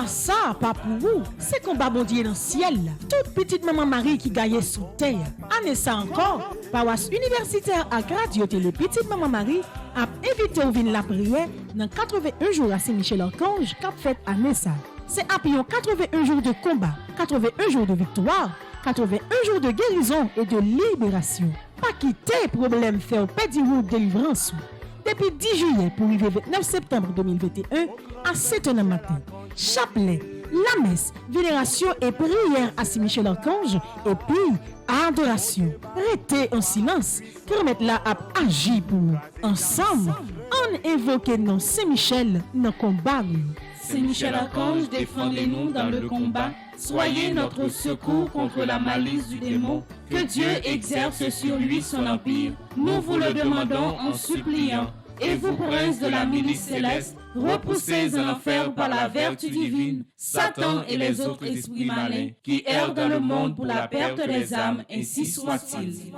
combat ça, pas pour vous. C'est combat bon Dieu dans le ciel. Toute petite maman Marie qui gagne sous terre. Année ça encore, paroisse universitaire à Gradioté, le petite maman Marie a invité au vin la prière dans 81 jours à Saint-Michel-Archange qu'a fait année ça. C'est après 81 jours de combat, 81 jours de victoire, 81 jours de guérison et de libération. Pas quitter problème faire pédir de délivrance. Depuis 10 juillet pour arriver 29 septembre 2021 à 7h du matin. Chapelet, la messe, vénération et prière à Saint-Michel-Archange et puis adoration. Restez en silence, permettre là à agir pour nous. Ensemble, on invoque non Saint-Michel dans combat. Saint-Michel-Archange, défendez-nous dans le combat. Soyez notre secours contre la malice du démon. Que Dieu exerce sur lui son empire. Nous vous le demandons en suppliant. Et vous, princes de la milice céleste, repoussez en enfer par la vertu divine Satan et les autres esprits malins qui errent dans le monde pour la perte des âmes, ainsi soit-il.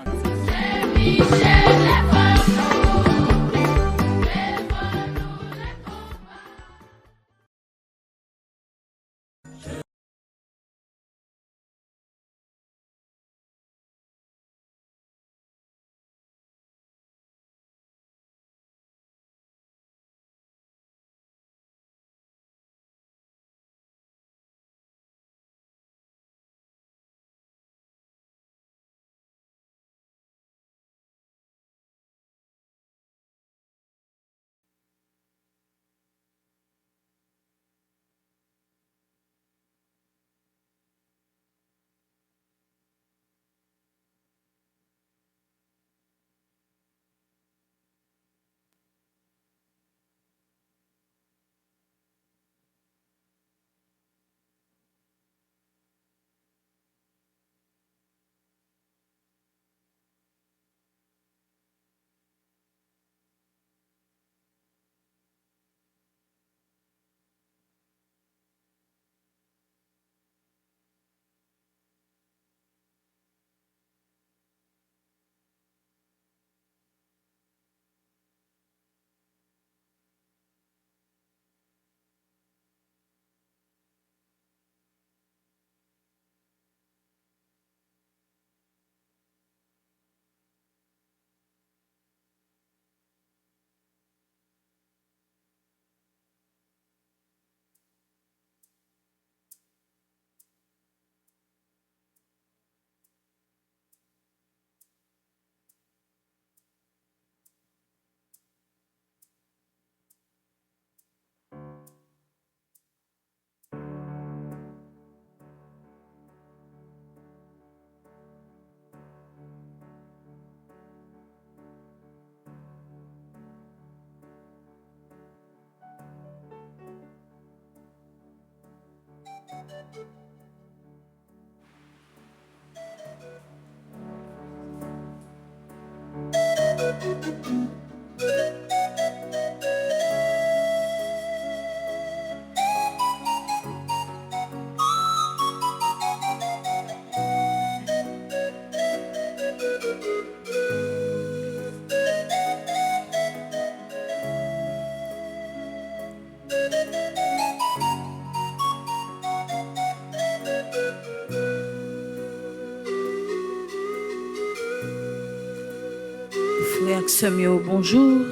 Frère Semio, bonjour.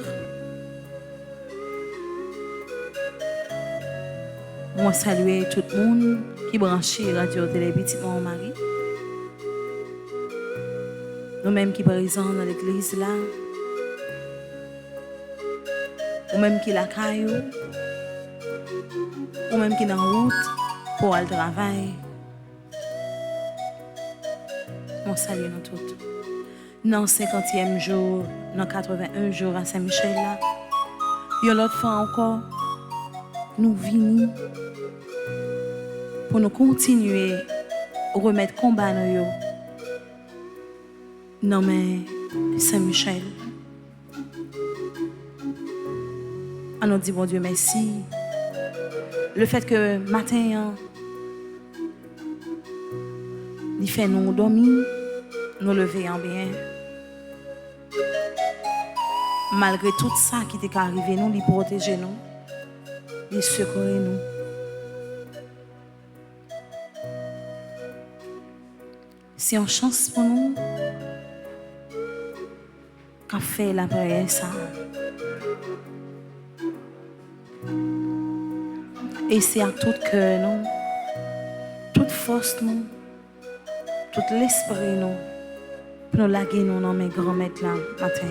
Moi saluer tout le monde qui branche Radio Télé Petit Marie. Nous-mêmes qui présents dans l'église là. Ou même qui la caillou. Ou même qui dans la route pour aller travail. Moi salue nous toutes. Dans le 50e jour, dans 81 jours à Saint-Michel, là, il y a l'autre fois encore, nous venons pour nous continuer à remettre combat dans yo. Non mais Saint-Michel. On nous dit bon Dieu merci. Le fait que matin, il fait nous dormir, nous lever en bien. Malgré tout ça qui t'est arrivé, nous, il protège nous, il secoue nous. si on chance pour nous, qu'a fait la prière ça. Et c'est à tout cœur, nous, toute force, nous, tout l'esprit, nous, pour nous laguer, nous, dans mes grands-maîtres là, matin.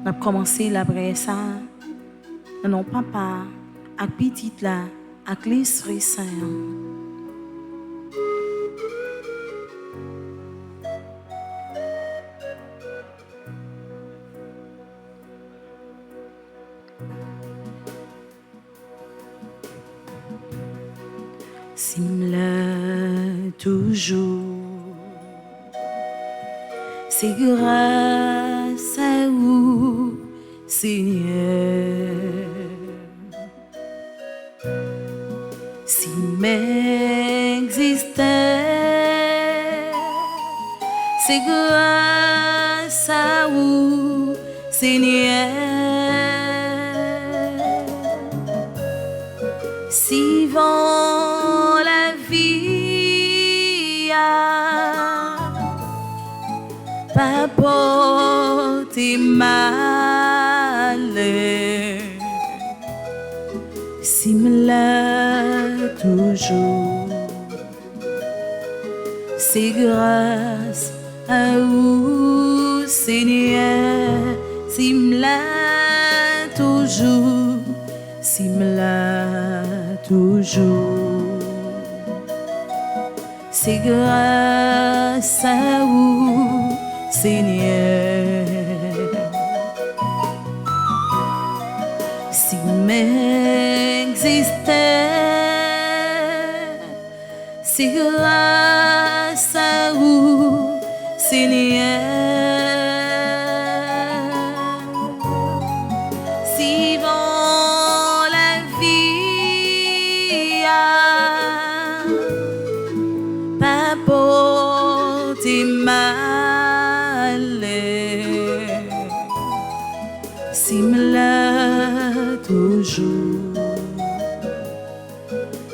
On a commencé la prière ça, non, papa, avec petite là, avec l'esprit saint. Simle toujours, c'est grâce à vous, Seigneur. Si m'existait, c'est grâce à vous, Seigneur. Si vent la vie a pas porté malheur, si me l'a toujours, c'est grâce à vous, Seigneur. Si me l'a toujours, si me l'a toujours, c'est grâce à vous, Seigneur. Si m'existait, c'est grâce à vous, Seigneur. Si vent la vie a pas porté malheur, si me l'a toujours,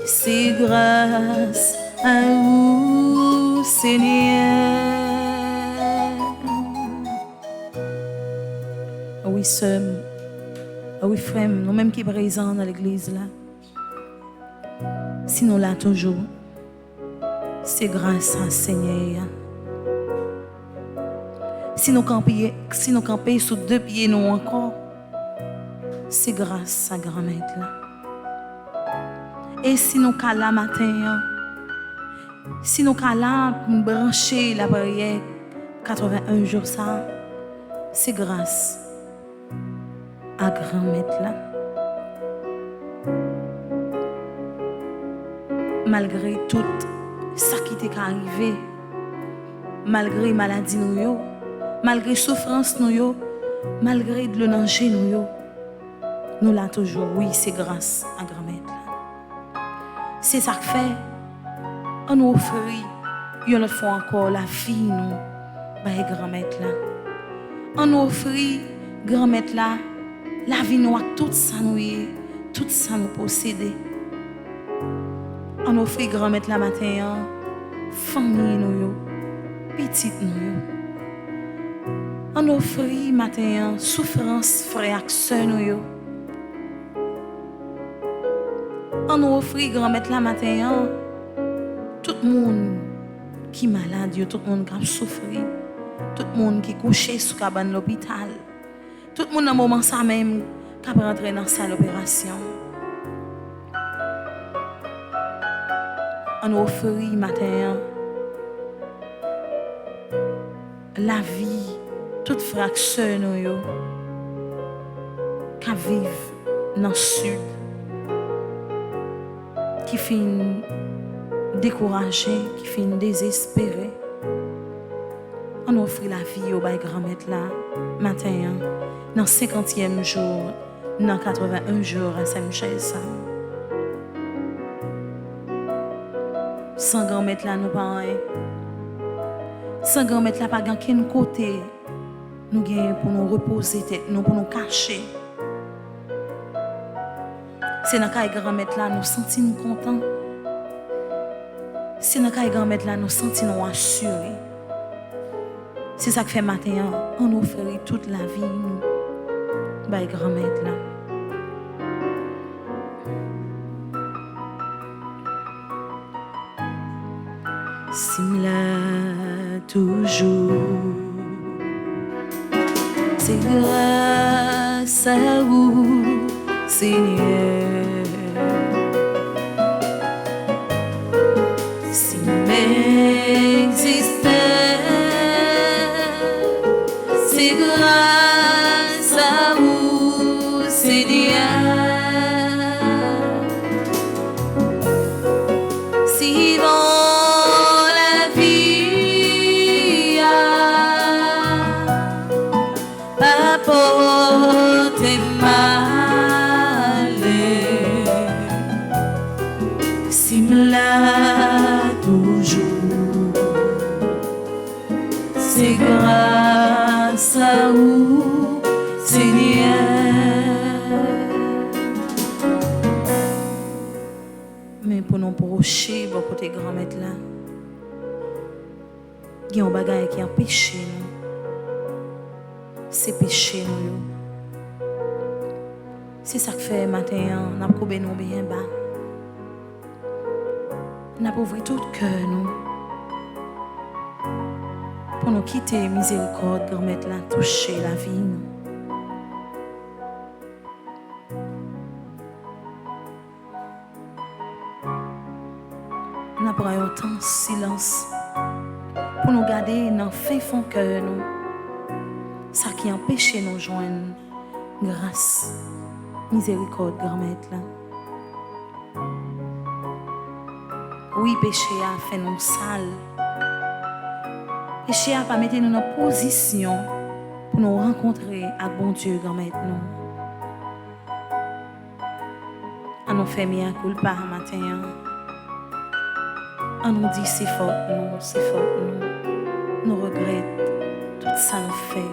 c'est grâce à vous, Seigneur. Oui, sœur, oui, frère, nous-mêmes qui sommes présents dans l'église là, si nous l'avons toujours, c'est grâce à Seigneur. Si nous campons sous deux pieds, nous encore, c'est grâce à grand-mère là. Et si nous sommes là matin, si nous sommes là pour brancher la prière 81 jours, ça, c'est grâce à grand-mère là. Malgré tout ça qui t'est arrivé, malgré maladie nous, malgré souffrance nous, malgré le danger nous l'avons toujours. Oui, c'est grâce à grand-mère là. C'est ça que fait, on nous offre une autre fois encore la vie nous, par grand-mère là. On nous offre grand-mère là, la vie nous avec tout ça nous est, tout ça nous posséder. On offre grand-mère la matin, famille nous, petite nous. On offre matin, souffrance frère et sœur nous. On offre grand-mère la matin, tout le monde qui est malade, tout le monde qui a souffert, tout le monde qui est couché sous cabane l'hôpital, tout le monde dans le moment ça même qui a rentré dans la salle d'opération. On offre matin la vie, toute fraction nous qui vivent dans le sud, qui finissent découragés, qui finissent désespérés. On offre la vie au bail grand-mère là matin dans 50e jour, dans 81 jours à Saint-Michel ça. Sans grand-mère là nous pas rien. Sans grand-mère là pas aucun côté nous gagnons pour nous reposer tête, nous pour nous cacher. C'est dans la grand-mère là nous sentons contents. Si nous avons grand-mère là, nous sentons assurés. C'est ça que fait matin, on offre toute la vie, nous, bah, grand-mère là. Simla toujours, c'est grâce à vous, Seigneur. Si m'existais, c'est grâce à vous, Seigneur. Si apporter malheur, simla toujours, c'est grâce à vous, Seigneur. Mais pour nous procher, beaucoup de grand-mère là, il y a un bagage qui empêche nous. C'est péché nous. C'est ça que fait matin, on a coupé nous bien bas. On a ouvert tout le cœur nous. Pour nous quitter miséricorde, grand-mère là, toucher la vie nous. On a pris un temps silence pour nous garder dans le fin fond cœur nous. Ça qui empêche nous de joindre grâce, miséricorde, grand-mère là. Oui, péché a fait nous sales. Péché a pas mis nous dans position pour nous rencontrer avec bon Dieu, grand-mère nous. On nous fait mea culpa matin. On nous dit c'est faute nous, c'est faute nous. Nous regrettons tout ça nous fait.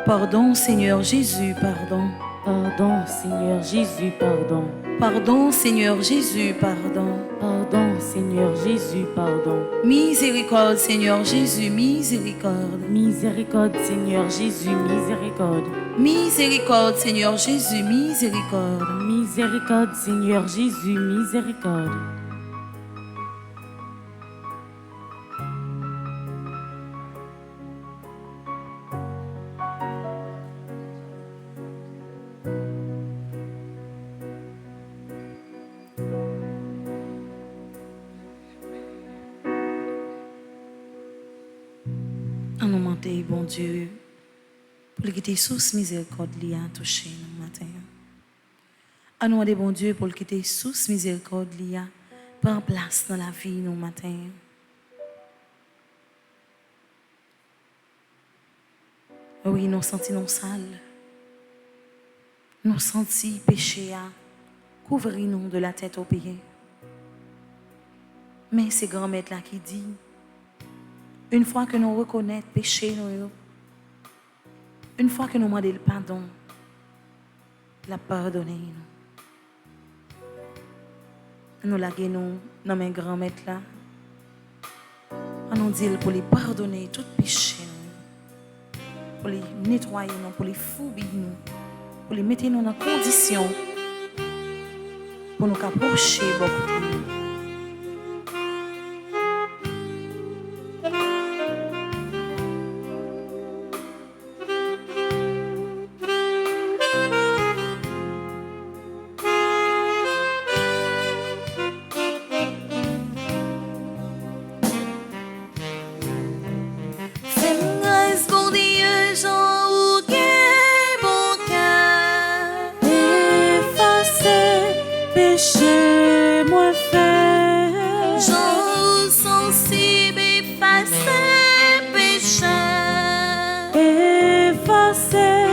Pardon, Seigneur Jésus, pardon. Pardon, Seigneur Jésus, pardon. Pardon, Seigneur Jésus, pardon. Pardon, Seigneur Jésus, pardon. Miséricorde, Seigneur Jésus, miséricorde. Miséricorde, Seigneur Jésus, miséricorde. Miséricorde, Seigneur Jésus, miséricorde. Miséricorde, Seigneur Jésus, miséricorde. En nous mentir, bon Dieu, pour quitter sous miséricorde li a touché nous matin. En nous demander, bon Dieu, pour quitter sous miséricorde li a prend place dans la vie nous matin. Oui, nous sentons sales. Nous sentons péché à couvrir nous de la tête aux pieds. Mais c'est grand-mère là qui dit, une fois que nous reconnaissons péché, une fois que nous demandons le pardon, la pardonner nous. Nous laguer nous dans mes grand-mère là. On nous dit pour les pardonner tout péché, pour les nettoyer nous, pour les fouiller nous, pour les mettre nous dans condition pour nous approcher beaucoup de nous. Péché, moi fait. J'en sensible effacer péché. Effacer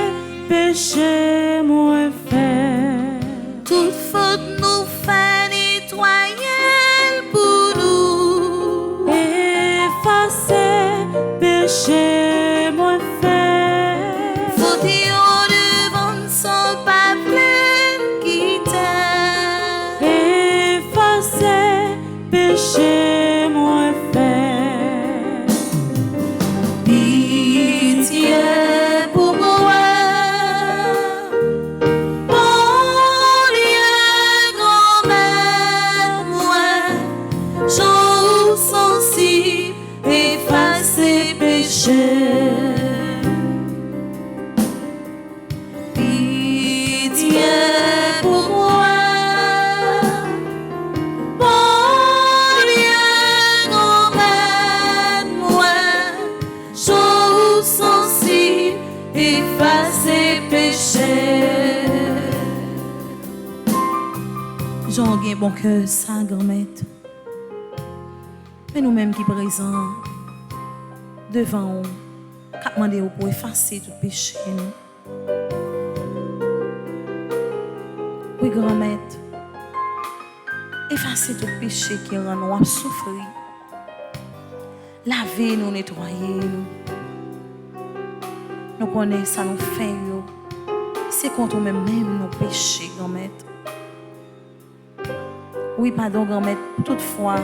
péché, moi fait. Toute faute nous fait nettoyer pour nous. Effacer péché, moi fait. Faut dire devant péchés. Pitié pour moi, bon Dieu, emmène-moi, chose sensible, effacer péché. J'en gagne bon cœur, ça, grand-mère. Mais nous-mêmes qui présents devant nous, qui demandons pour effacer tout péché. Oui, grand-mère, effacer tout péché qui rend nous souffrir. Laver nous, nettoyer nous. Nous connaissons ça, nous faisons. C'est contre nous-mêmes nos péchés, grand-mère. Oui, pardon, grand-mère, toutefois,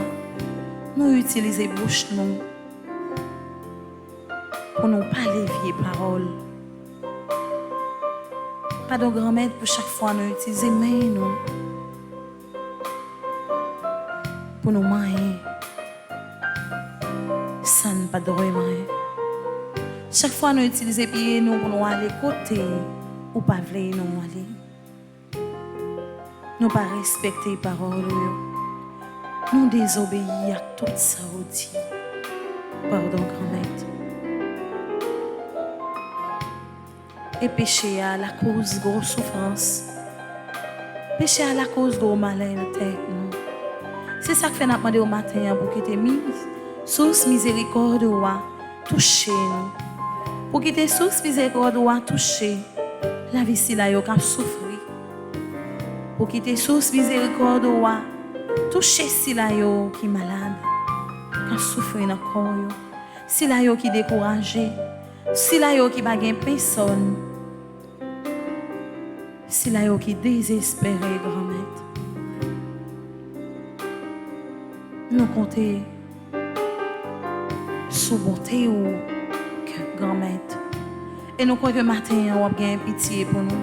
nous utilisons bouche nous pour nous parler vieille parole. Pardon, grand-mère, pour chaque fois nous utilisons main nous pour nous manger. Ça n'est pas droit, chaque fois nous utilisons pieds nous pour nous aller côté ou pas vouloir nous aller. Nous pas respecter les paroles. Nous désobéir à tout ça vous dit. Pardon, grand-mère. Et péché à la cause de grosse souffrance. Péché à la cause de gros malin dans la tête. C'est ça que fait nous demander au matin pour qu'il te mise sous miséricorde ou toucher nous. Pour qu'il te sous miséricorde ou toucher la vie si la yo qui souffrir. Pour qu'il te sous miséricorde ou toucher si la yo qui malade, qui souffre dans le corps, si la yo qui découragé, si la yo qui n'a pas personne, si la yo qui désespéré, grand-mère. Nous comptons sous bonté ou grand-mère. Et nous croyons que matin, on va gagner pitié pour nous.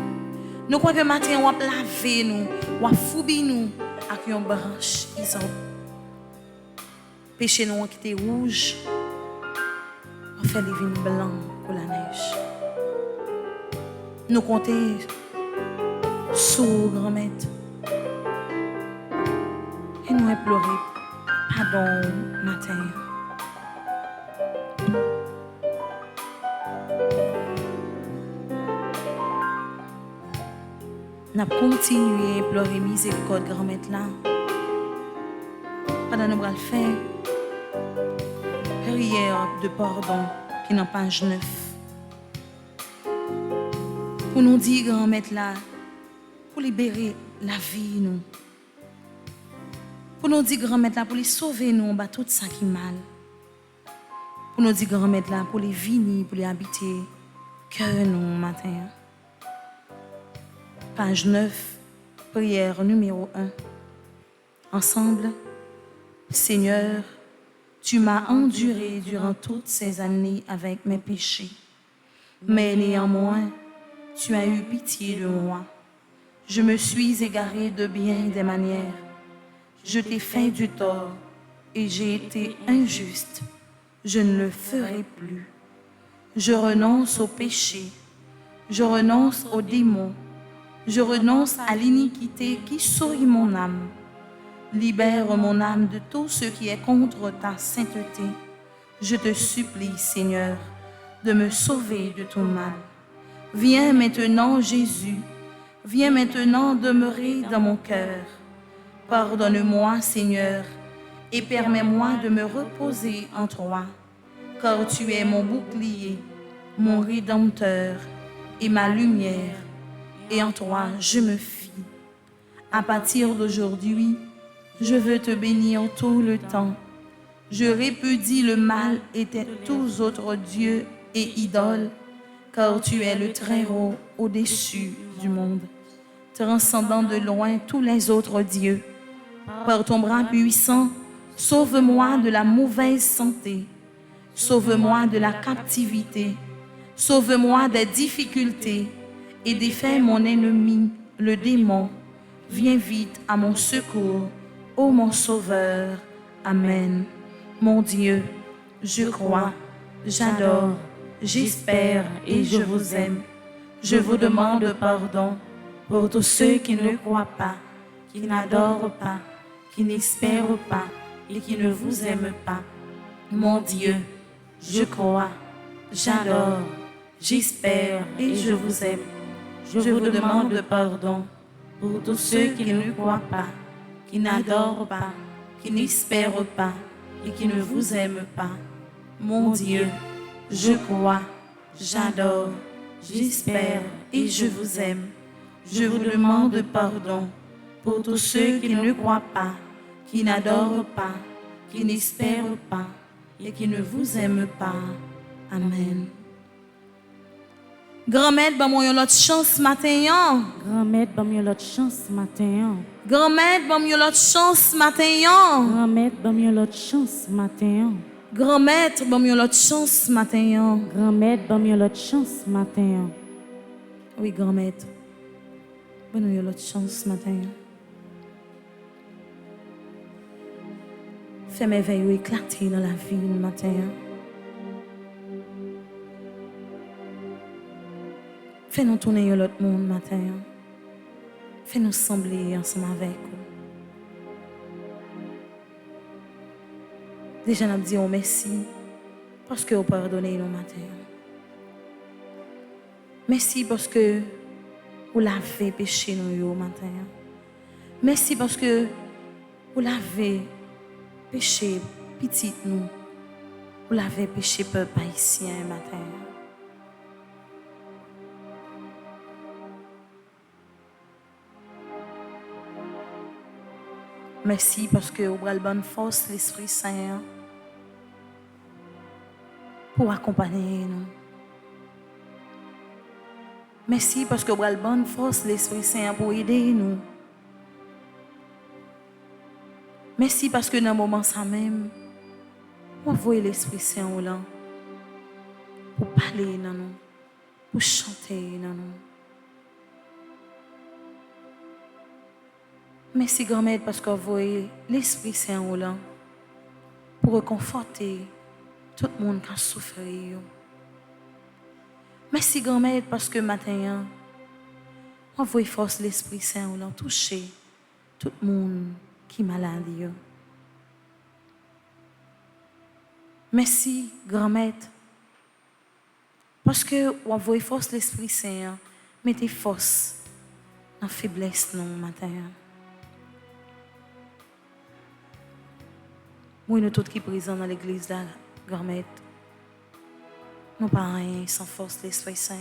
Nous croyons que matin, on va laver nous, on va fouiller nous avec une branche isop. Péché nous qui était rouge, on fait les vins blancs pour la neige. Nous comptons sous grand-mère. Et nous implorons pardon matin. Nous avons continué à implorer miséricorde grand-mère là. Pendant nous allons faire prière de pardon qui est dans page 9. Pour nous dire grand-mère là, pour libérer la vie nous. Pour nous dire grand-mère là, pour les sauver nous, on bat tout ça qui est mal. Pour nous dire grand-mère là, pour les venir, pour les habiter cœur nous matin. Page 9, prière numéro 1. Ensemble, Seigneur, tu m'as enduré durant toutes ces années avec mes péchés. Mais néanmoins, tu as eu pitié de moi. Je me suis égaré de bien des manières. Je t'ai fait du tort et j'ai été injuste. Je ne le ferai plus. Je renonce au péché. Je renonce aux démons. Je renonce à l'iniquité qui souille mon âme. Libère mon âme de tout ce qui est contre ta sainteté. Je te supplie, Seigneur, de me sauver de tout mal. Viens maintenant, Jésus. Viens maintenant demeurer dans mon cœur. Pardonne-moi, Seigneur, et permets-moi de me reposer en toi, car tu es mon bouclier, mon rédempteur et ma lumière. Et en toi, je me fie. À partir d'aujourd'hui, je veux te bénir tout le temps. Je répudie le mal et tous autres dieux et idoles, car tu es le Très-Haut au-dessus du monde, transcendant de loin tous les autres dieux. Par ton bras puissant, sauve-moi de la mauvaise santé, sauve-moi de la captivité, sauve-moi des difficultés, et défais mon ennemi, le démon. Viens vite à mon secours, ô mon Sauveur. Amen. Mon Dieu, je crois, j'adore, j'espère et je vous aime. Je vous demande pardon pour tous ceux qui ne croient pas, qui n'adorent pas, qui n'espèrent pas et qui ne vous aiment pas. Mon Dieu, je crois, j'adore, j'espère et je vous aime. Je vous demande pardon pour tous ceux qui ne croient pas, qui n'adorent pas, qui n'espèrent pas et qui ne vous aiment pas. Mon Dieu, je crois, j'adore, j'espère et je vous aime. Je vous demande pardon pour tous ceux qui ne croient pas, qui n'adorent pas, qui n'espèrent pas et qui ne vous aiment pas. Amen. Grand-mère, bah moi l'autre chance matin. Grand-mère, bon mieux l'autre chance matin. Grand-mère, bah moi l'autre chance matin. Grand-mère, bon mieux l'autre chance matin. Grand-mère, bah moi l'autre chance matin. Grand-mère, bon mieux l'autre chance matin. Oui, grand-mère. Bon nous l'autre chance matin. Fais merveille éclater dans la vie le matin. Fais-nous tourner à l'autre monde matin. Fais-nous sembler ensemble avec vous. Déjà, nous disons merci parce que vous pardonnez nous matin. Merci parce que vous l'avez péché nous matin. Merci parce que vous l'avez péché petit nous. Vous l'avez péché peuple haïtien matin. Merci parce que vous avez la bonne force, l'Esprit Saint, pour accompagner nous. Merci parce que vous avez la bonne force, l'Esprit Saint, pour aider nous. Merci parce que dans le moment ça même, vous voyez l'Esprit Saint là, pour parler dans nous, pour chanter dans nous. Merci grand-mère parce que vous voyez l'Esprit Saint là pour réconforter tout le monde qui a souffert. Merci grand-mère parce que matin, vous voyez force l'Esprit Saint là toucher tout le monde qui est malade. Merci grand-mère parce que vous voyez force l'Esprit Saint, mettez force dans la faiblesse non matin. Moi, nous tous qui sommes présents dans l'église, là, grand-mère, nous pas rien sans force de l'Esprit Saint.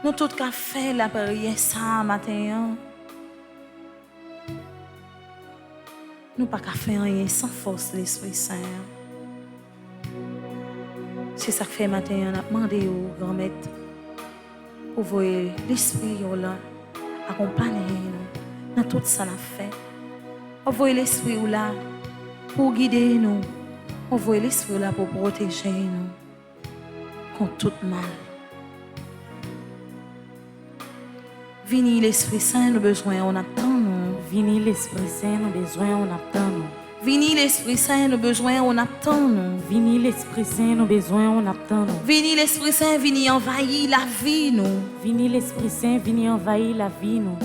Nous tous qui avons fait la prière ça matin, nous pas faire rien sans force de l'Esprit Saint. C'est ça que fait matin, on a demandé au grand-mère pour voir l'Esprit là, accompagner nous dans tout ça qu'on a fait. Envoyez l'Esprit là pour guider nous. Envoyez l'Esprit là pour protéger nous contre tout mal. Vini l'Esprit Saint, nous besoin, on attend nous. Vini l'Esprit Saint, nous besoin, on attend nous. Vini l'Esprit Saint, nous besoin, on attend nous. Vini l'Esprit Saint, nous besoin, on attend nous. Vini l'Esprit Saint, vini envahir la vie nous. Vini l'Esprit Saint, vini envahir la vie nous.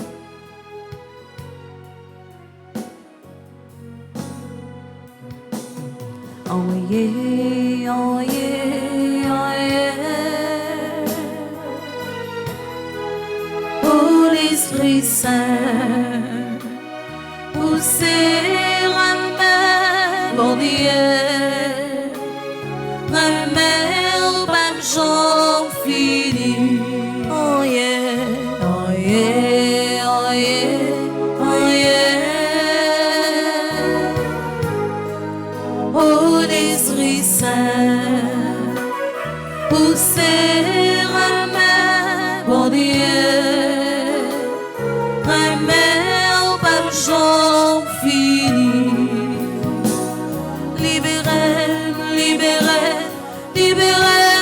Oh yeah, oh yeah, oh yeah. Oh l'Esprit Saint, poussez ramène, bon Dieu, ramène pas j'en fini. Oh yeah, oh yeah, oh yeah, oh yeah. Oh l'Esprit Saint, poussez ramène, bon Dieu, ramène pas j'en fini. Libérez, libérez, libérez,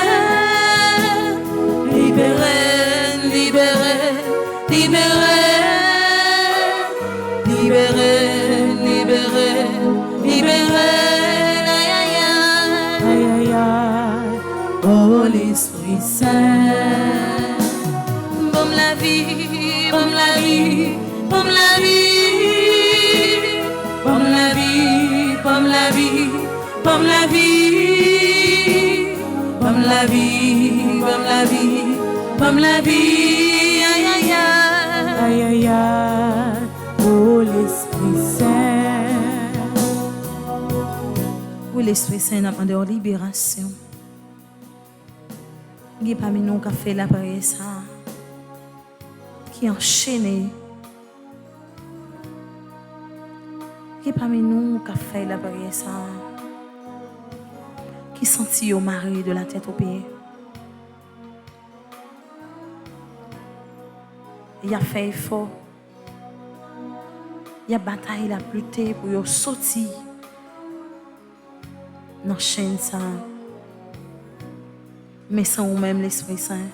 libérez, libérez, libérez, libérez, libérez, libérez. Oh l'Esprit Saint, bon la vie, bon la vie, bon la vie, bon la vie, bon la vie, bon la vie, bon la vie, bon la vie, bon la vie, aïe aïe aïe, Aïe aïe aïe, oh l'Esprit Saint. Oui, l'Esprit Saint n'a pas de libération. Il y a parmi nous qui a fait la prière ça, qui enchaîné. Il y a parmi nous qui a fait la prière ça, qui sentit au mari de la tête aux pieds. Il a fait effort. Il a bataillé la pluie pour sortir dans la chaîne ça. Mais sans ou même l'Esprit Saint,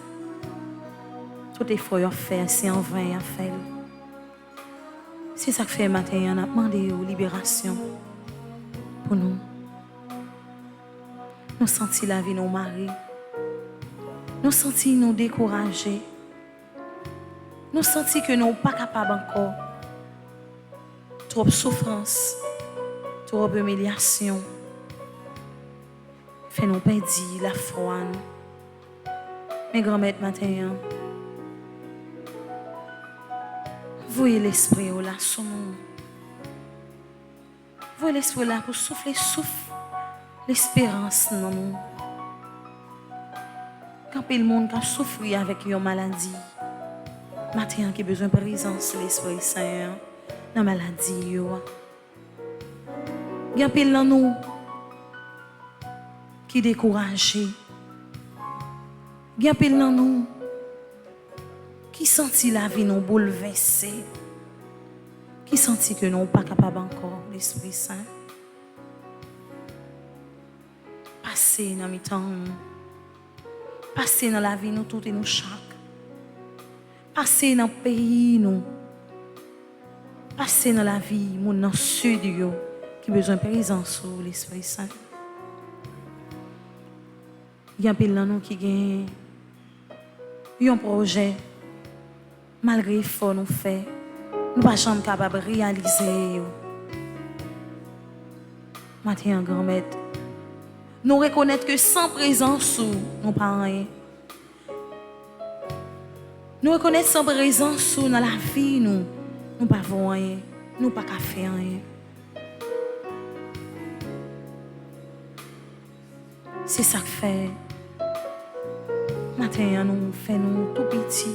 tout effort à faire, c'est en vain à faire. C'est ça que fait matin, on a demandé une libération pour nous. Nous sentis la vie de nos maris. Nous sentis nous décourager. Nous sentis que nous ne sommes pas capables encore. Trop de souffrance, trop d'humiliation. Fait nous perdre la foi. Mes grand-mères matin, voyez l'esprit là sur nous. Voyez l'esprit là pour souffler, souffle l'espérance dans nous. Quand le monde a souffert avec une maladie, matin qui a besoin de présence de l'Esprit Saint dans la maladie. Il y a pile dans nous qui découragé. Il y a pile dans nous qui sentit la vie nous bouleversée. Qui sentit que nous ne sommes pas capables encore, l'Esprit Saint. Passer dans le temps, passer dans la vie nous tout et nous chaque. Passer dans le pays nous. Passer dans la vie, mon dans le sud qui a besoin de présence de l'Esprit Saint. Il y a un peu de nous qui gagne un projet, malgré l'effort nous fait, nous ne sommes pas capables de réaliser. Matin, grand-mère, nous reconnaître que sans présence, nous pas rien. Nous reconnaître sans présence dans la vie, nous ne pas rien, nous pas faire rien. C'est ça que fait. Matin, nous faisons tout petit.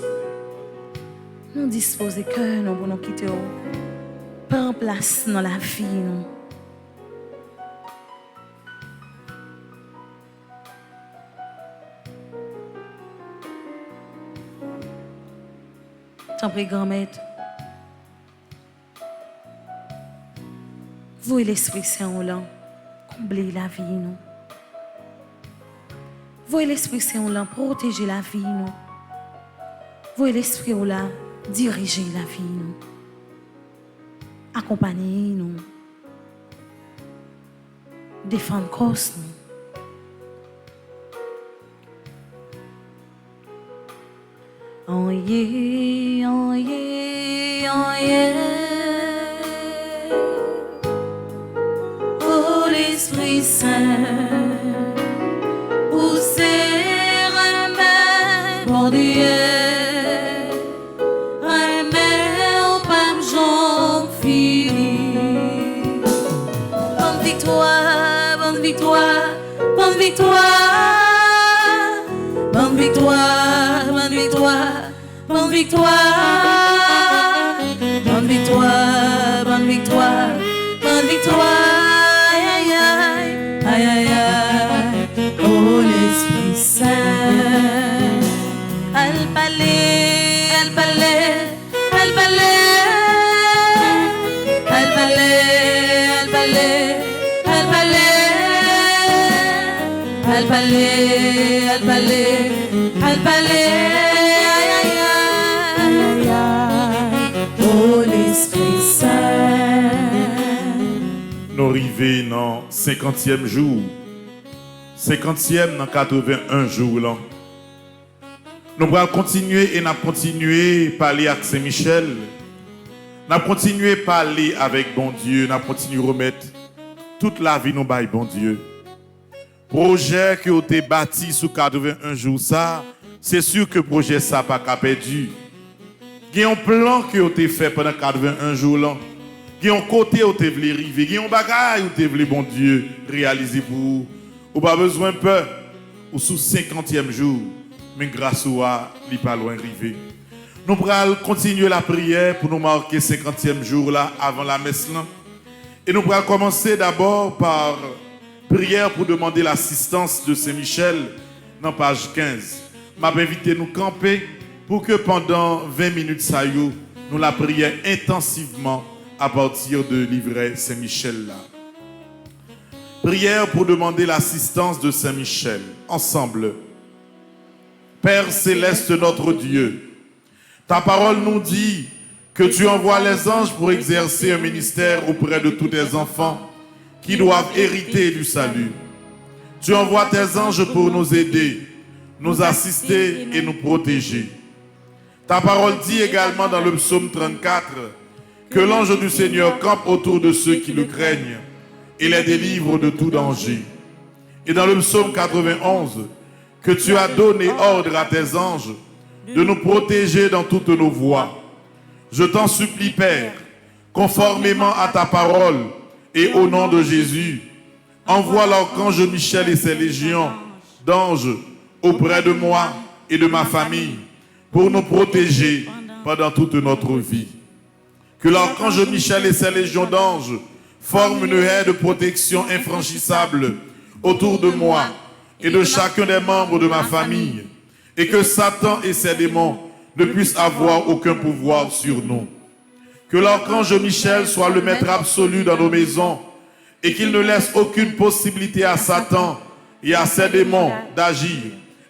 Nous disposons que nous pour nous quitter. Prendre place dans la vie. Nous. Tant pis, grand-mère. Vous et l'Esprit Saint là, comblez la vie. Nous. Voyez l'Esprit Saint là, protéger la vie. Nous. Voyez l'Esprit là, diriger la vie. Nous. Accompagner nous. Défendre cause nous. Oh yeah, oh yeah, oh yeah. Oh l'Esprit Saint, poussez remède, bon Dieu, remède au pape Jean fini. Bonne victoire, bonne victoire, bonne victoire, bonne victoire, bonne victoire. Bonne victoire, bonne victoire, bonne victoire, bonne victoire, aïe aïe, aïe aïe aïe, oh l'Esprit Saint, elle balait, elle balait, elle balait, elle balait, elle balait, elle balait, elle balait, elle balait, elle balait. Nous arrivons dans le 50e jour, 50e dans 81 jours là. Nous allons continuer et nous continuer à parler avec Saint-Michel. Nous continuer à parler avec bon Dieu. Nous continuer à remettre toute la vie nous bail bon Dieu. Projet qui a été bâti sous 81 jours ça, c'est sûr que le projet ça pas perdu. Il y a un plan qui a été fait pendant 81 jours là. Il y a un côté où tu veux arriver, il y a un bagage où tu veux bon Dieu réaliser pour vous. Ou pas besoin de peur. Ou sous 50e jour, mais grâce à il pas loin arrivé. Nous allons continuer la prière pour nous marquer 50e jour là avant la messe là. Et nous allons commencer d'abord par prière pour demander l'assistance de Saint-Michel dans page 15. Je vais inviter nous camper pour que pendant 20 minutes ça nous la prière intensivement à partir de livret Saint-Michel là. Prière pour demander l'assistance de Saint-Michel. Ensemble. Père céleste notre Dieu, ta parole nous dit que tu envoies les anges pour exercer un ministère auprès de tous tes enfants qui doivent hériter du salut. Tu envoies tes anges pour nous aider, nous assister et nous protéger. Ta parole dit également dans le psaume 34 que l'ange du Seigneur campe autour de ceux qui le craignent et les délivre de tout danger. Et dans le psaume 91, que tu as donné ordre à tes anges de nous protéger dans toutes nos voies. Je t'en supplie, Père, conformément à ta parole et au nom de Jésus, envoie l'archange Michel et ses légions d'anges auprès de moi et de ma famille pour nous protéger pendant toute notre vie. Que l'archange Michel et ses légions d'anges forment une haie de protection infranchissable autour de moi et de chacun des membres de ma famille, et que Satan et ses démons ne puissent avoir aucun pouvoir sur nous. Que l'archange Michel soit le maître absolu dans nos maisons et qu'il ne laisse aucune possibilité à Satan et à ses démons d'agir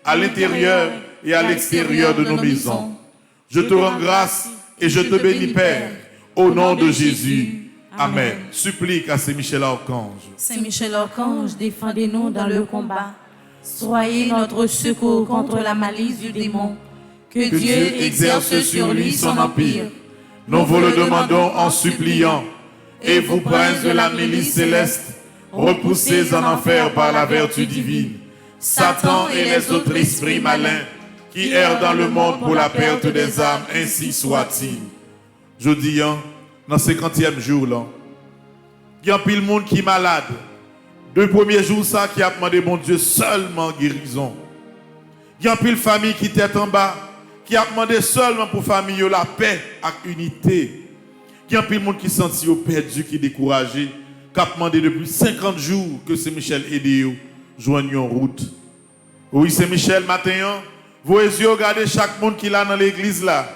à l'intérieur et à l'extérieur de nos maisons. Je te rends grâce et je te bénis, Père, au nom de Jésus. Amen. Supplique à Saint-Michel Archange. Saint-Michel Archange, défendez-nous dans le combat. Soyez notre secours contre la malice du démon. Que Dieu exerce sur lui son empire. Nous vous le demandons en suppliant. Et vous, princes de la milice céleste, repoussez en enfer par la vertu divine Satan et les autres esprits malins qui errent dans le monde pour la perte des âmes, ainsi soit-il. Je dis, dans 50e jour, là, il y a un pile monde qui est malade. Deux premiers jours, ça, qui a demandé, mon Dieu, seulement guérison. Il y a un pile famille qui était en bas, qui a demandé seulement pour famille la paix et l'unité. Il y a un pile monde qui sentit perdu, qui est découragé, qui a demandé depuis 50 jours que Saint-Michel aide joignent en route. Oui, Saint-Michel, matin, vos yeux regardez chaque monde qui est là dans l'église là.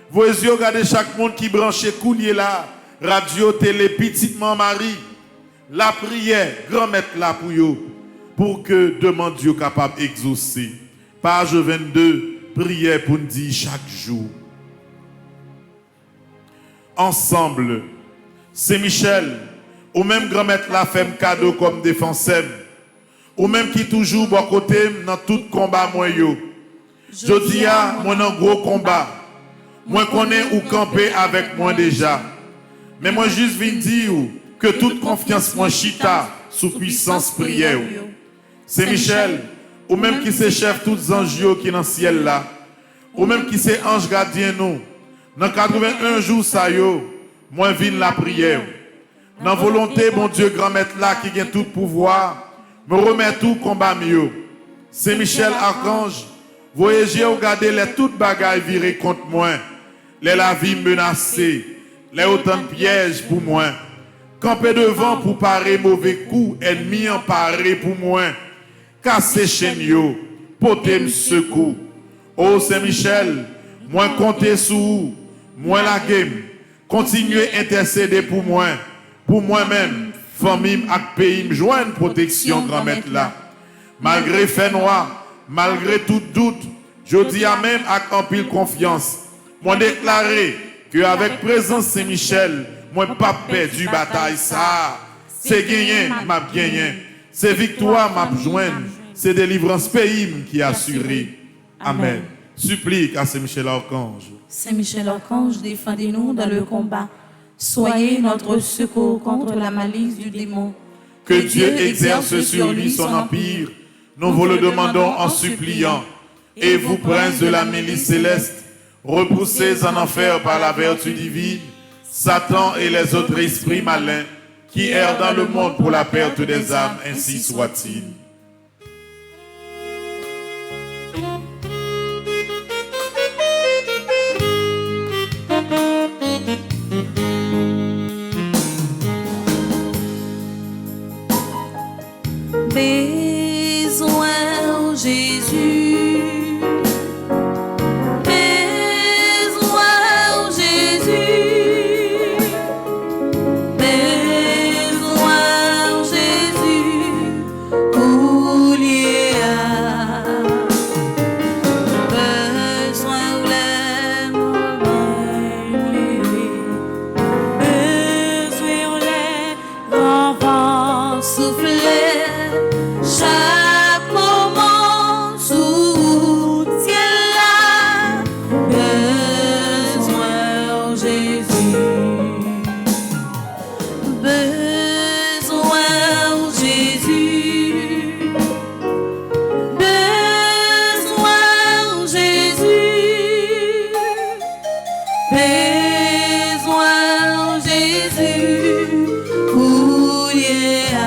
Vos yeux regardez chaque monde qui branche coulier là, radio, télé, petite maman Marie. La prière, grand-mère là pour vous, pour que demande Dieu capable d'exaucer. Page 22, prière pour nous dire chaque jour. Ensemble, Saint-Michel, ou même grand-mère là fait un cadeau comme défenseur, ou même qui toujours bon côté dans tout combat moi yo. Je dis à moi un gros combat. Moi connais ou camper avec moi déjà. Mais moi juste viens dire que toute confiance moi chita sous puissance prière. C'est Michel, ou même qui c'est chef tous anges qui dans le ciel là, ou même qui c'est ange gardien nous. Dans 81 jours ça yo, moi viens la prière. Dans volonté bon Dieu grand maître là qui a tout pouvoir, me remet tout combat mieux. C'est Michel Archange, voyagez regarder les toutes bagailles virées contre moi. La vie menacée, les autant de pièges pour moi. Camper devant pour parer mauvais coups, ennemi emparé pour moi. Casser chaîne yo, porter me secours. Oh Saint-Michel, moi compter sous, moi la game. Continuez à intercéder pour moi-même, famille et pays, me joindre protection grand maître là. Malgré fait noir, malgré tout doute, je dis à même avec en pile confiance. Moi déclaré que avec présence Saint-Michel, moi pas perdu bataille ça. C'est gagné, m'a gagné. C'est victoire m'a joindre. c'est délivrance pays qui est assurée. Amen. Supplique à Saint-Michel Archange. Saint-Michel Archange, défendez-nous dans le combat. Soyez notre secours contre la malice du démon. Que Dieu exerce sur lui son empire. Nous vous le demandons en suppliant. Et vous, princes de la milice céleste, repoussez en enfer par la vertu divine Satan et les autres esprits malins qui errent dans le monde pour la perte des âmes, ainsi soit-il. Besoin Jésus, besoin Jésus, besoin Jésus, coulier à besoin les Besoin les renforts souffler. Chaque moment sous ciel là, besoin Jésus, besoin Jésus, besoin Jésus, besoin Jésus, coulier à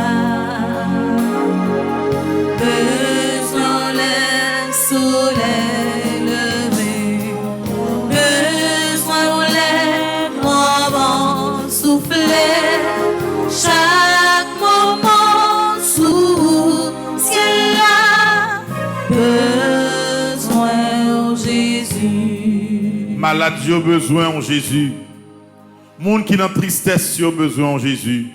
besoin le soleil levé, besoin les vents souffler, chaque moment sous ciel là, besoin Jésus. Malade, yo besoin en Jésus. Monde qui dans tristesse, yo besoin en Jésus.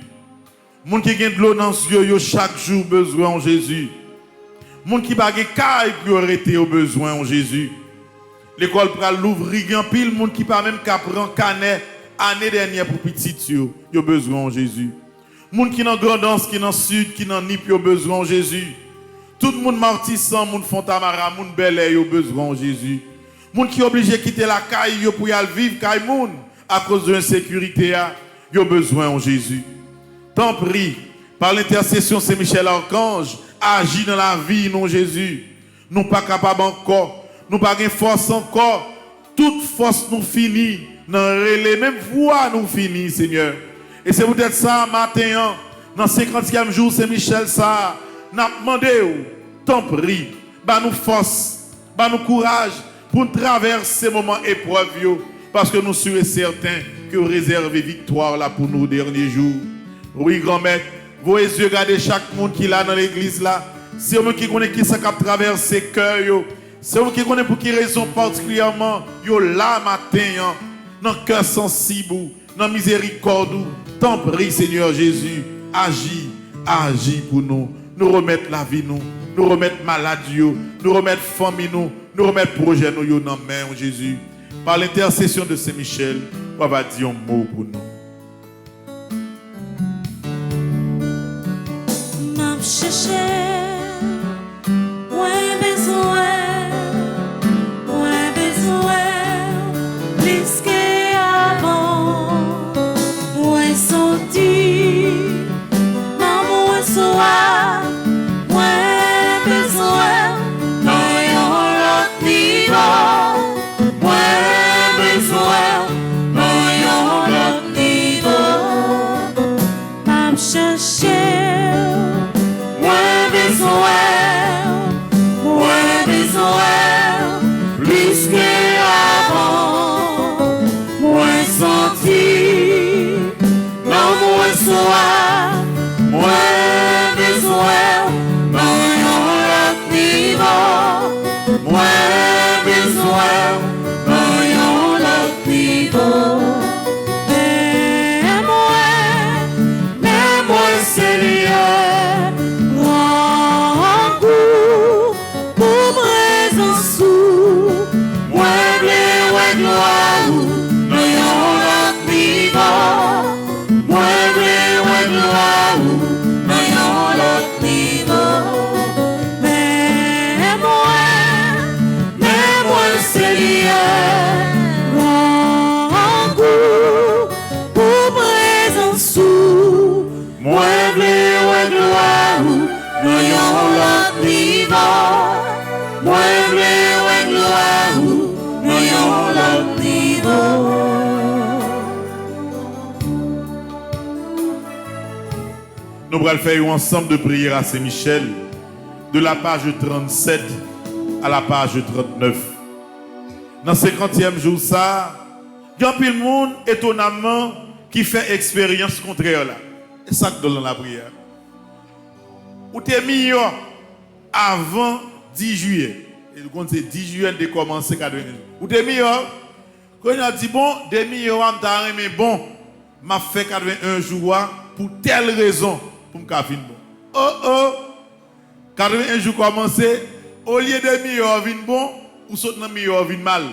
Monde qui gagne de l'eau dans les yeux, yo chaque jour besoin en Jésus. Monde qui bague caille pour arrêter au besoin en Jésus. L'école pral l'ouvrir en pile, monde qui pas même qu'à prendre canet année dernière pour petit yo besoin en Jésus. Monde qui dans Grandance, qui dans Sud, qui dans Nip yo besoin en Jésus. Tout le monde Martissan, monde Fontamara, monde Bel-Air yo besoin en Jésus. Monde qui obligé de quitter la caille yo pour y aller vivre caille monde à cause de l'insécurité yo besoin en Jésus. Tant prie par l'intercession de Saint-Michel Archange, agis dans la vie, non Jésus. Nous pas capables encore, nous pas de force encore. Toute force nous finit, dans relais, même voix nous finit, Seigneur. Et c'est peut-être ça, matin, dans le 50e jour, Saint-Michel, ça, n'a demandé, tant prie, bah nous force, bah nous courage pour nous traverser ces moments épreuves, parce que nous sommes certains que vous réservez victoire là pour nos derniers jours. Oui, grand-mère, vos yeux regardez chaque monde qui est là dans l'église là. C'est vous qui connaissez qui ça qui traverse ses cœurs. C'est vous qui connaissez pour qui raison particulièrement yo là matin dans cœur sensible, dans miséricorde. T'en prie Seigneur Jésus, agis pour nous. Nous remettre la vie nous remettre maladie nous remettre famille nous remettre projet nous dans main Jésus. Par l'intercession de Saint-Michel, on va dire un mot pour nous. Chercher, moins besoin, plus qu'avant, moins senti, non moins soif, moins besoin, moins autre niveau, moins besoin, moins autre niveau, m'am chercher. Nous allons faire un ensemble de prières à Saint-Michel, de la page 37 à la page 39. Dans le 50e jour, ça, il y a plein de monde, étonnamment, qui fait expérience contraire là. Et ça que donne la prière. Ou t'es mis avant 10 juillet. Et quand c'est 10 juillet, de commencer 80 jours. Ou t'es mis quand on a dit bon, des millions, mais bon, m'a fait 81 jours pour telle raison pour me faire bon. Oh, 81 jours commencé, au lieu de millions vin bon, ou saute dans millions vin mal.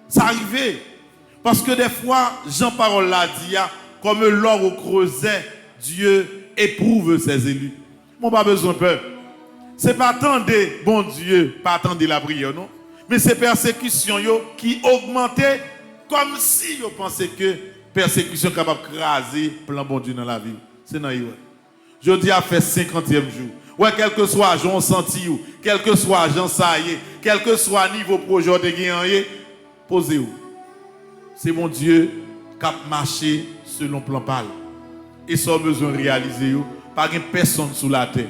Ça arrive. Parce que des fois, Jean-Parole l'a dit, comme l'or au creuset, Dieu éprouve ses élus. Mon pas besoin de peur. C'est pas attendre, bon Dieu, pas attendre la prière, non? Mais c'est persécution qui augmentait comme si vous pensez que persécution est capable de craser plan bon Dieu dans la vie. C'est non. Je dis à faire 50e jour. Ouais, quel que soit Jean senti ou, quel que soit Jean Saillé, quel que soit niveau projet de gagner, posez-vous. C'est mon Dieu qui a marché selon plan pâle. Et sans besoin de réaliser, pas de personne sous la terre.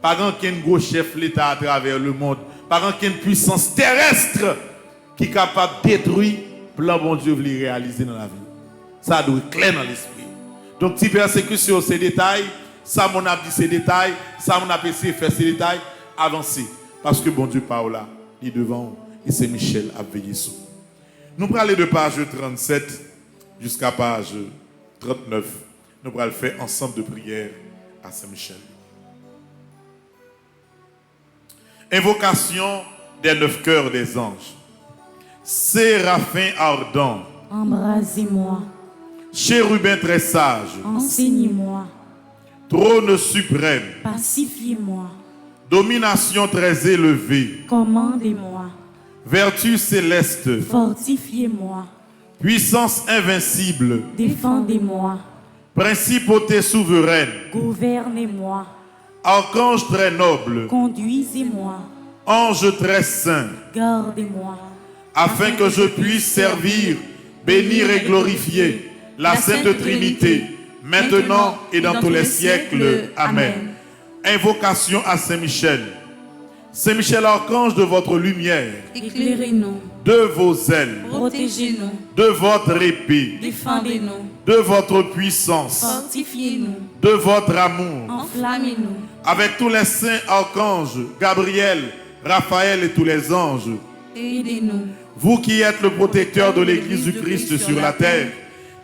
Pas qu'un gros chef l'État à travers le monde. Pas qu'une puissance terrestre qui est capable de détruire le plan bon Dieu veut réaliser dans la vie. Ça doit être clair dans l'esprit. Donc, si persécution, ces détails, ça mon a dit ces détails, ça mon a essayé de faire ces détails, avancez. Parce que bon Dieu parle là, il est devant vous. Et c'est Michel à veiller sur vous. Nous allons aller de page 37 jusqu'à page 39. Nous allons faire ensemble de prières à Saint-Michel. Invocation des 9 cœurs des anges. Séraphin ardent. Embrasez-moi. Chérubin très sage. Enseignez-moi. Trône suprême. Pacifiez-moi. Domination très élevée. Commandez-moi. Vertu céleste. Fortifiez-moi. Puissance invincible. Défendez-moi. Principauté souveraine. Gouvernez-moi. Archange très noble. Conduisez-moi. Ange très saint. Gardez-moi. Afin que je puisse servir, bénir et glorifier la Sainte Trinité, maintenant et dans tous les siècles. Amen. Invocation à Saint-Michel. Saint-Michel, archange de votre lumière, Éclairez-nous. de vos ailes, Protégez-nous. de votre épée, Défendez-nous. de votre puissance, Fortifiez-nous. de votre amour, Enflammez-nous. avec tous les saints archanges, Gabriel, Raphaël et tous les anges, Aidez-nous. vous qui êtes le protecteur de l'Église du Christ sur la terre,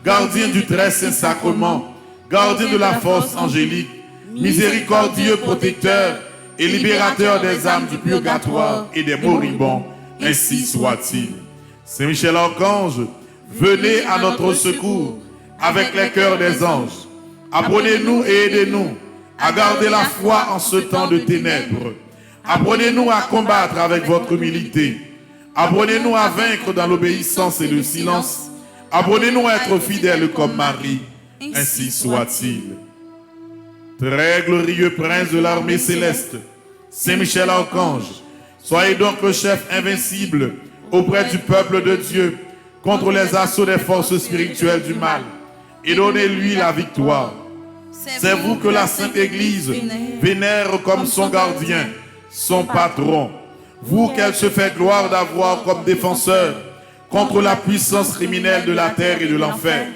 gardien du très saint sacrement, gardien de la force angélique, miséricordieux protecteur et libérateur des âmes du purgatoire et des moribonds, ainsi soit-il. Saint Michel Archange, venez à notre secours avec les cœurs des anges. Apprenez-nous et aidez-nous à garder la foi en ce temps de ténèbres. Apprenez-nous à combattre avec votre humilité. Apprenez-nous à vaincre dans l'obéissance et le silence. Apprenez-nous à être fidèles comme Marie. Ainsi soit-il. Très glorieux prince de l'armée céleste, Saint Michel Archange, soyez donc le chef invincible auprès du peuple de Dieu contre les assauts des forces spirituelles du mal et donnez-lui la victoire. C'est vous que la Sainte Église vénère comme son gardien, son patron. Vous qu'elle se fait gloire d'avoir comme défenseur contre la puissance criminelle de la terre et de l'enfer.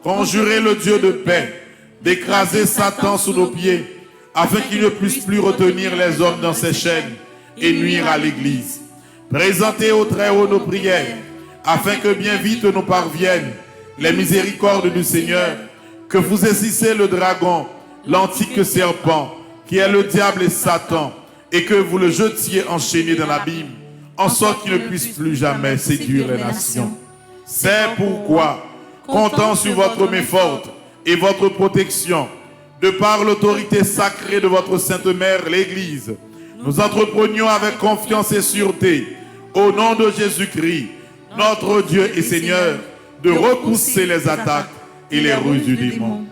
Conjurez le Dieu de paix d'écraser Satan sous nos pieds, afin qu'il ne puisse plus retenir les hommes dans ses chaînes et nuire à l'Église. Présentez au Très-Haut nos prières, afin que bien vite nous parviennent les miséricordes du Seigneur, que vous saisissez le dragon, l'antique serpent, qui est le diable et Satan, et que vous le jetiez enchaîné dans l'abîme, en sorte qu'il ne puisse plus jamais séduire les nations. C'est pourquoi, comptant sur votre main forte, et votre protection, de par l'autorité sacrée de votre Sainte Mère, l'Église, nous entreprenions avec confiance et sûreté, au nom de Jésus-Christ, notre Dieu et Seigneur, de repousser les attaques et les ruses du démon.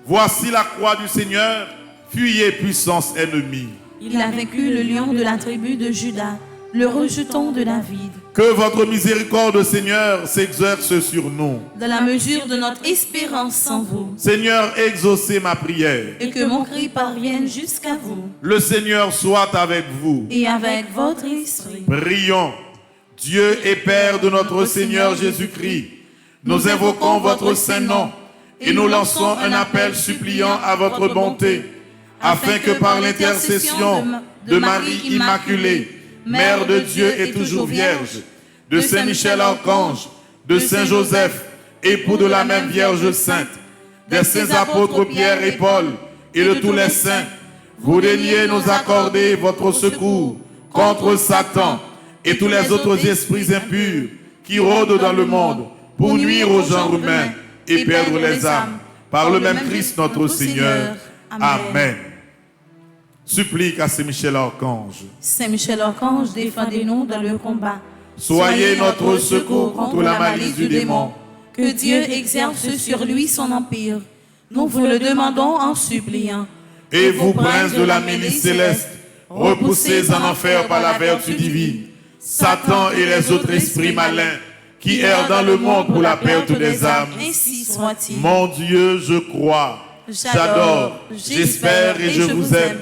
Voici la croix du Seigneur, fuyez puissance ennemie. Il a vaincu le lion de la tribu de Juda, le rejeton de David. Que votre miséricorde, Seigneur, s'exerce sur nous. de la mesure de notre espérance en vous, Seigneur, exaucez ma prière. et que mon cri parvienne jusqu'à vous, Le Seigneur soit avec vous. et avec votre esprit. Prions. Dieu et Père de notre Seigneur Jésus-Christ, nous invoquons votre saint nom et nous lançons un appel suppliant à votre bonté, afin que par l'intercession de Marie Immaculée, Mère de Dieu et toujours Vierge, de Saint Michel Archange, de Saint Joseph, époux de la même Vierge Sainte, des saints apôtres Pierre et Paul et de tous les saints, vous daigniez nous accorder votre secours contre Satan et tous les autres esprits impurs qui rôdent dans le monde pour nuire aux gens humains et perdre les âmes. Par le même Christ notre Seigneur. Amen. Supplique à Saint Michel Archange. Saint Michel Archange, défendez-nous dans le combat. Soyez notre secours contre la malice du démon. Que Dieu exerce sur lui son empire. Nous vous le demandons en suppliant. Et vous, princes de la milice céleste, repoussés en enfer par la vertu divine, Satan et les autres esprits malins qui errent dans le monde pour la perte des âmes. Ainsi soit-il. Mon Dieu, je crois, j'adore, j'espère et je vous aime.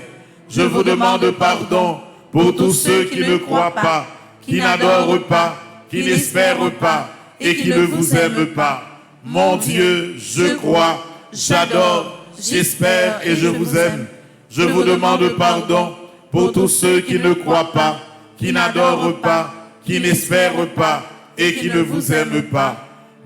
Je vous demande pardon pour tous ceux qui ne croient pas, qui n'adorent pas, qui n'espèrent pas et qui ne vous aiment pas. Mon Dieu, je crois, j'adore, j'espère et je vous aime. Je vous demande pardon pour tous ceux qui ne croient pas, qui n'adorent pas, qui n'espèrent pas et qui ne vous aiment pas.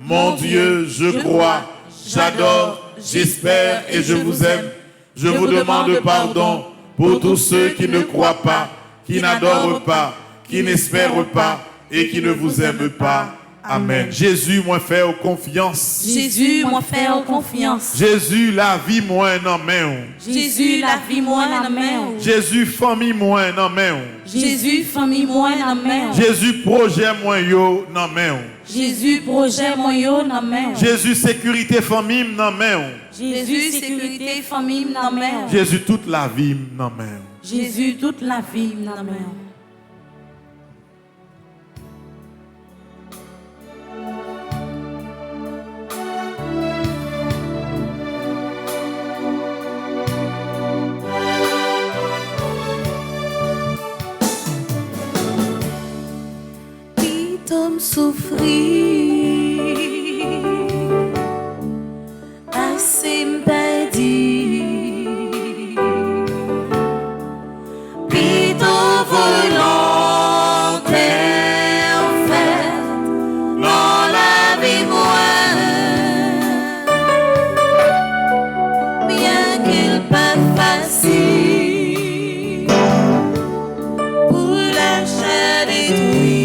Mon Dieu, je crois, j'adore, j'espère et je vous aime. Je vous demande pardon pour tous ceux qui ne croient pas, qui n'adorent pas, qui n'espèrent pas et qui ne vous aiment pas. Amen. Jésus, moi faire confiance. Jésus, moi faire confiance. Jésus, la vie, moi non main. Jésus, la vie, moi en main. Jésus, famille, moi non main. Jésus, famille, moi en main. Jésus, projet, moi yo non main. Jésus, projet, moi yo en main. Jésus, sécurité, famille, non main. Jésus, sécurité, famille, en main. Jésus, toute la vie, non main. Jésus, toute la vie, en main. Homme souffrir, assez m'perdit, plutôt volontaire fait dans la vie moi, bien qu'il pas facile pour la chair détruite.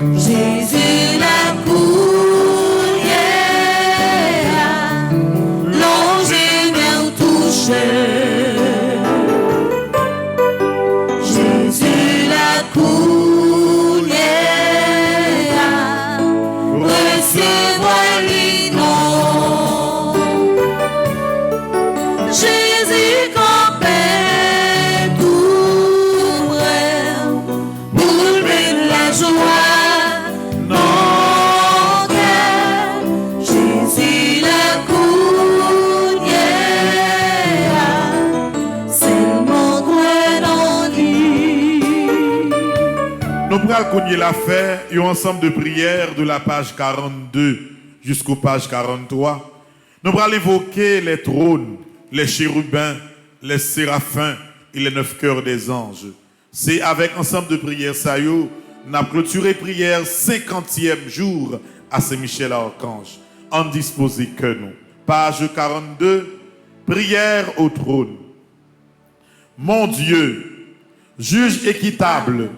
Jésus la cour. continuer la faire et un ensemble de prières de la page 42 jusqu'aux page 43. Nous allons évoquer les trônes, les chérubins, les séraphins et les 9 cœurs des anges. C'est avec ensemble de prières ça y est, nous avons clôturé prière 50e jour à Saint-Michel-Archange. En disposer que nous. Page 42, prière au trône. Mon Dieu, juge équitable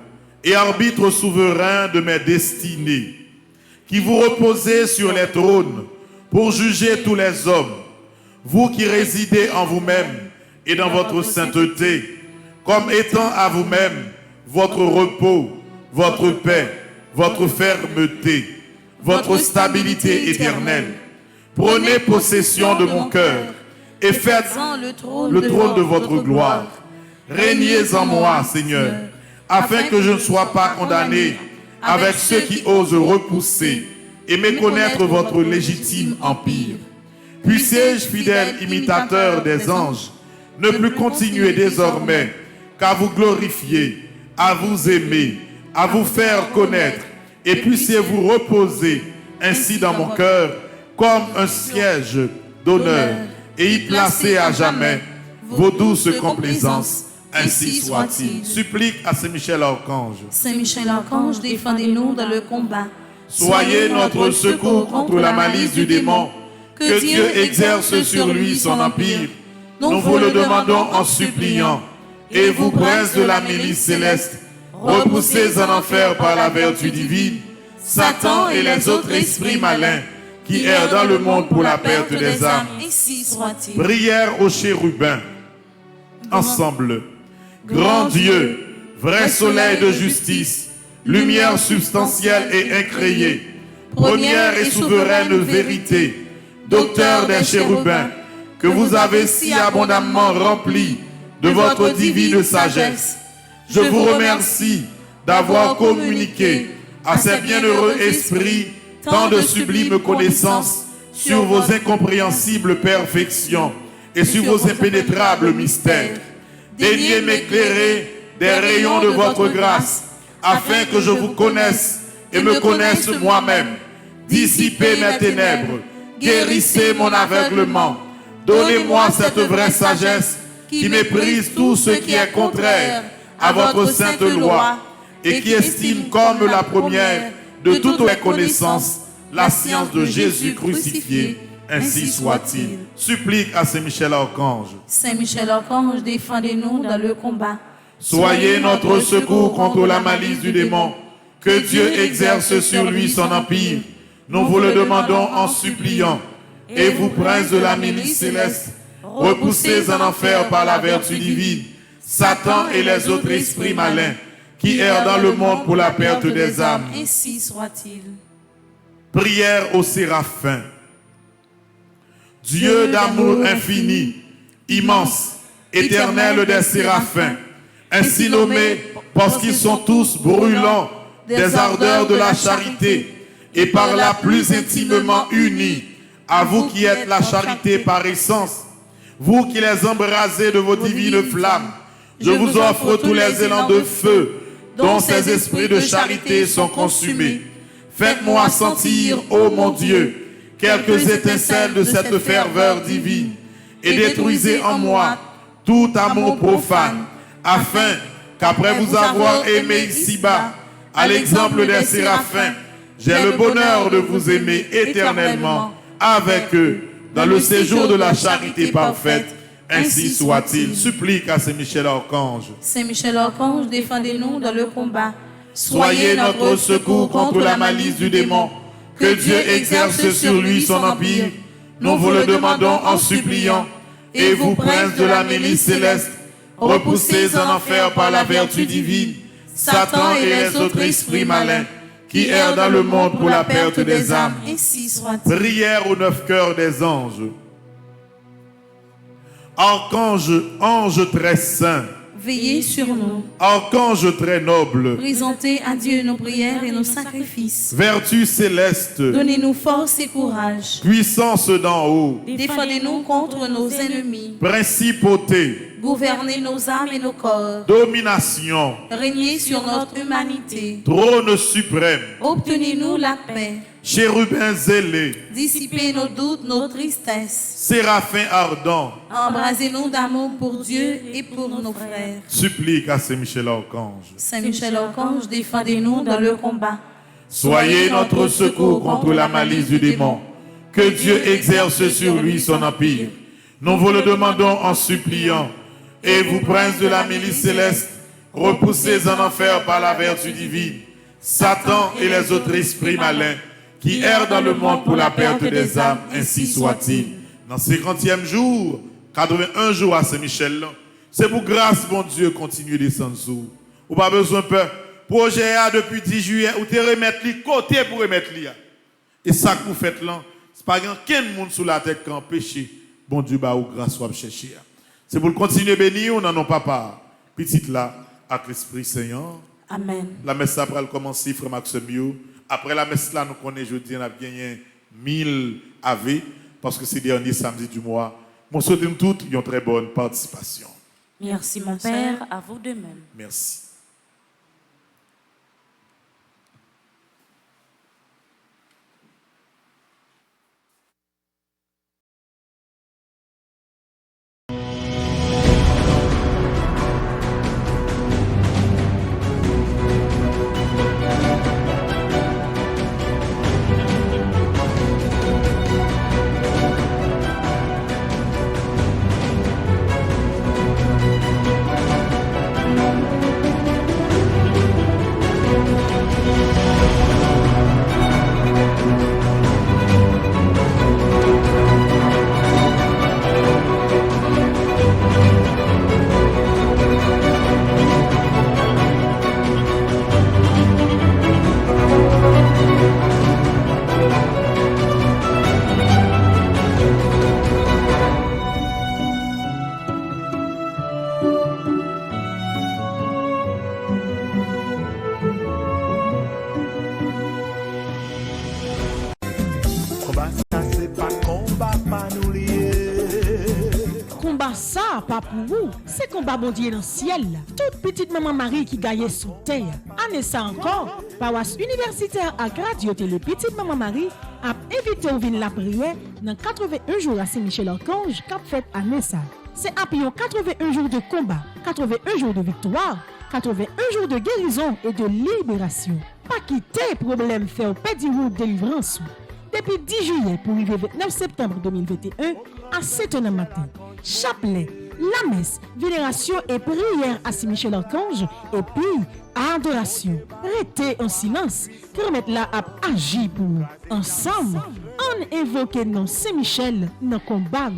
et arbitre souverain de mes destinées, qui vous reposez sur les trônes pour juger tous les hommes, vous qui résidez en vous-même et dans votre sainteté, comme étant à vous-même votre repos, votre paix, votre fermeté, votre stabilité éternelle. Prenez possession de mon cœur et faites le trône de votre gloire. Régnez en moi, Seigneur, afin que je ne sois pas condamné avec ceux qui osent repousser et méconnaître votre légitime empire. Puissé-je, fidèle imitateur des anges, ne plus continuer désormais qu'à vous glorifier, à vous aimer, à vous faire connaître, et puissiez-vous reposer ainsi dans mon cœur comme un siège d'honneur et y placer à jamais vos douces complaisances. Ainsi soit-il. Supplique à Saint-Michel-Archange. Saint-Michel-Archange, défendez-nous dans le combat. Soyez notre secours contre la malice du démon. Que Dieu exerce sur lui son empire. Nous vous le demandons en suppliant. Et vous, princes de la milice céleste, repoussez en enfer par la vertu divine Satan et les autres esprits malins qui errent dans le monde pour la perte des âmes. Ainsi soit-il. Prière aux chérubins. Ensemble. Grand Dieu, vrai soleil de justice, lumière substantielle et incréée, première et souveraine vérité, docteur des chérubins, que vous avez si abondamment rempli de votre divine sagesse. Je vous remercie d'avoir communiqué à ces bienheureux esprits tant de sublimes connaissances sur vos incompréhensibles perfections et sur vos impénétrables mystères. Daignez m'éclairer des rayons de votre grâce, afin que je vous connaisse et me connaisse moi-même. Dissipez mes ténèbres, guérissez mon aveuglement. Donnez-moi cette vraie sagesse qui méprise tout ce qui est contraire à votre sainte loi et qui estime comme la première de toutes les connaissances la science de Jésus crucifié. Ainsi soit-il. Supplique à Saint-Michel-Archange. Saint-Michel-Archange, défendez-nous dans le combat. Soyez notre secours contre la malice du démon. Que Dieu exerce sur lui son empire. Nous vous le demandons en suppliant. Et vous, princes de la milice céleste, repoussez en enfer par la vertu divine Satan et les autres esprits malins qui errent dans le monde pour la perte des âmes. Ainsi soit-il. Prière aux séraphins. Dieu d'amour infini, immense, éternel des séraphins, ainsi nommés parce qu'ils sont tous brûlants des ardeurs de la charité et par là plus intimement unis à vous qui êtes la charité par essence, vous qui les embrasez de vos divines flammes. Je vous offre tous les élans de feu dont ces esprits de charité sont consumés. Faites-moi sentir, ô mon Dieu, quelques étincelles de cette ferveur divine et détruisez en moi tout amour profane, afin qu'après vous avoir aimé ici-bas, à l'exemple des séraphins, j'ai le bonheur de vous aimer éternellement avec eux dans le séjour de la charité parfaite. Ainsi soit-il. Supplique à Saint-Michel-Archange. Saint-Michel-Archange, défendez-nous dans le combat. Soyez notre secours contre la malice du démon. Que Dieu exerce sur lui son empire. Nous vous le demandons en suppliant. Et vous, princes de la milice céleste, repoussez en enfer par la vertu divine Satan et les autres esprits malins qui errent dans le monde pour la perte des âmes. Ainsi soit-il. Prière aux 9 cœurs des anges. Archange, ange très saint, Veillez sur nous. archange très noble, Présentez à Dieu nos prières et nos sacrifices. vertu céleste, Donnez-nous force et courage. puissance d'en haut, Défendez-nous contre nos ennemis. principauté, Gouvernez nos âmes et nos corps. Domination. Régnez sur notre humanité. Trône suprême. Obtenez-nous la paix. Chérubin zélé. Dissipez nos doutes, nos tristesses. Séraphin ardent. Embrasez-nous d'amour pour Dieu et pour nos frères. Supplique à Saint-Michel Archange. Saint-Michel Archange, défendez-nous dans le combat. Soyez notre secours contre la malice du démon. Que Dieu exerce sur lui son empire. Nous vous le demandons en suppliant. Et vous, princes de la milice céleste, repoussez en enfer par la vertu divine Satan et les autres esprits malins qui errent dans le monde pour la perte des âmes, ainsi soit-il. Dans 50e jour, 81 jours à Saint-Michel, c'est pour grâce, bon Dieu, continuer de descendre sous. Ou pas besoin de peur. Projet A depuis 10 juillet, ou te remettre li côté pour remettre li. Et ça que vous faites là, c'est pas qu'un monde sous la tête qui a péché. Bon Dieu, bah, ou grâce, soit chercher. C'est pour le continuer bénir, on n'en a pas part. Petite là, avec l'Esprit Seigneur. Amen. La messe après elle commence, frère Maxime. Après la messe là, nous connaissons jeudi, on a gagné 1000 AV, parce que c'est le dernier samedi du mois. Moi, je souhaite toutes une très bonne participation. Merci mon Père, à vous de même. Merci. Pas pour vous, c'est combat bon Dieu dans le ciel. Toute petite maman Marie qui gagne sous terre. Année ça encore, paroisse universitaire à Radio Télé Petite Maman Marie a invité au vin la prière dans 81 jours à Saint-Michel Archange qu'a fait année ça. C'est après 81 jours de combat, 81 jours de victoire, 81 jours de guérison et de libération. Pas quitter problème faire pédir de délivrance. Depuis 10 juillet pour arriver 29 septembre 2021 à 7h du matin. Chapelet, la messe, vénération et prière à Saint-Michel Archange et puis adoration. Restez en silence, permettre la à agir pour nous. Ensemble, on invoque non Saint-Michel dans le combat.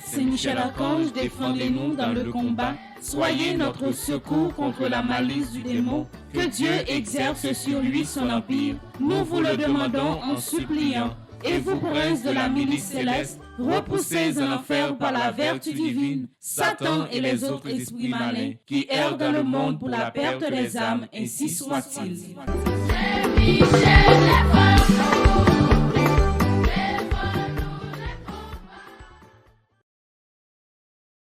Saint-Michel Archange, défendez-nous dans le combat. Soyez notre secours contre la malice du démon. Que Dieu exerce sur lui son empire. Nous vous le demandons en suppliant. Et vous, princes de la milice céleste, repoussez en enfer par la vertu divine Satan et les autres esprits malins qui errent dans le monde pour la perte des âmes, ainsi soit-il.